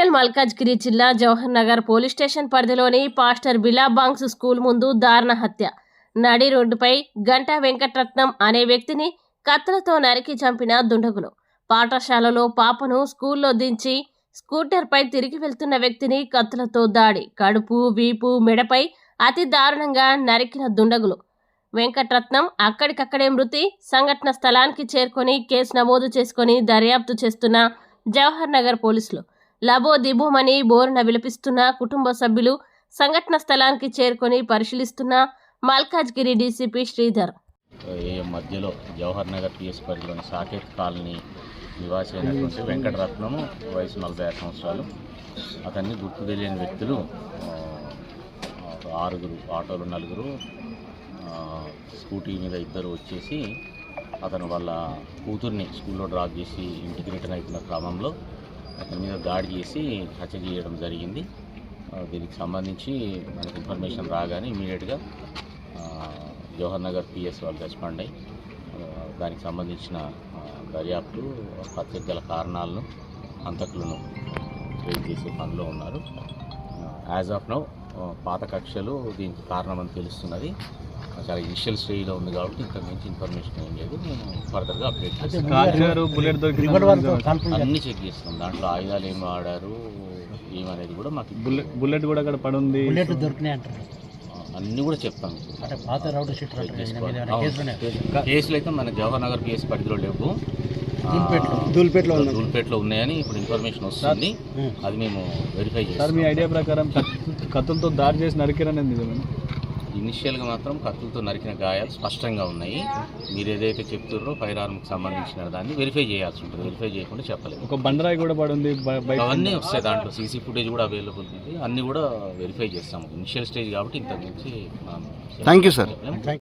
మేడ్చల్ మల్కాజ్గిరి జిల్లా Jawahar Nagar police station పరిధిలోని pastor బిలాబాంగ్స్ school ముందు దారుణ హత్య. నడి రోడ్డుపై గంటా వెంకటరత్నం అనే వ్యక్తిని కత్తులతో నరికి చంపిన దుండగులు. పాఠశాలలో పాపను స్కూల్లో దించి స్కూటర్పై తిరిగి వెళ్తున్న వ్యక్తిని కత్తులతో దాడి. కడుపు, వీపు, మెడపై అతి దారుణంగా నరికిన దుండగులు. వెంకటరత్నం అక్కడికక్కడే మృతి. సంఘటన స్థలానికి చేరుకొని కేసు నమోదు చేసుకుని దర్యాప్తు చేస్తున్న జవహర్ నగర్ పోలీసులు లబో దిబోమని బోరున విలపిస్తున్న కుటుంబ సభ్యులు సంఘటన స్థలానికి చేరుకొని పరిశీలిస్తున్న మల్కాజ్గిరి డీసీపీ శ్రీధర్. మధ్యలో జవహర్ నగర్ పిఎస్ పరిధిలోని సాకేత్ కాలనీ నివాసి అయినటువంటి వెంకటరత్నము, వయసు 46 సంవత్సరాలు. అతన్ని గుర్తు తెలియని వ్యక్తులు 6 ఆటోలు 4 స్కూటీ మీద 2 వచ్చేసి అతను వాళ్ళ కూతుర్ని స్కూల్లో డ్రాప్ చేసి ఇంటికి రిటర్న్ అవుతున్న క్రమంలో అతని మీద దాడి చేసి హత్య చేయడం జరిగింది. దీనికి సంబంధించి మనకు ఇన్ఫర్మేషన్ రాగానే ఇమీడియట్గా జవహర్ నగర్ పిఎస్ వాళ్ళు రెస్పాండ్ అయ్యి దానికి సంబంధించిన దర్యాప్తు, హత్యకు గల కారణాలను, హంతకులను ట్రేస్ చేసే పనిలో ఉన్నారు. యాజ్ ఆఫ్ నౌ పాత కక్షలు దీనికి కారణమని తెలుస్తున్నది. చాలా ఇనిషియల్ స్టేజ్లో ఉంది కాబట్టి ఇంతకు మించి ఇన్ఫర్మేషన్ ఏం లేదు. మేము ఫర్దర్గా అప్డేట్ చేస్తాం. అన్నీ చెక్ చేస్తాం. దాంట్లో ఆయుధాలు ఏం వాడారు ఏమనేది కూడా మాకు బుల్లెట్ కూడా అక్కడ పడుంది, అన్నీ కూడా చెప్తాం. కేసులు అయితే మన జవహర్ నగర్ కేసు పరిధిలో లేవు, దూల్పేటలో ఉన్నాయని ఇప్పుడు ఇన్ఫర్మేషన్ వస్తుంది. అది మేము వెరిఫై చేస్తాం. మీ ఐడియా ప్రకారం కత్తులతో దాడి చేసి నరికిరనేది నిజమేనా? ఇనిషియల్గా మాత్రం కత్తులతో నరికిన గాయాలు స్పష్టంగా ఉన్నాయి. మీరు ఏదైతే చెప్తున్నారో ఫైర్ ఆర్మ్కి సంబంధించిన దాన్ని వెరిఫై చేయాల్సి ఉంటుంది. వెరిఫై చేయకుండా చెప్పలేదు. ఒక బండరాయి కూడా పడుంది, అవన్నీ వస్తాయి. దాంట్లో సీసీ ఫుటేజ్ కూడా అవైలబుల్ ఉంది. అన్నీ కూడా వెరిఫై చేస్తాము. ఇనిషియల్ స్టేజ్ కాబట్టి ఇంతకు మించి థ్యాంక్ యూ సార్.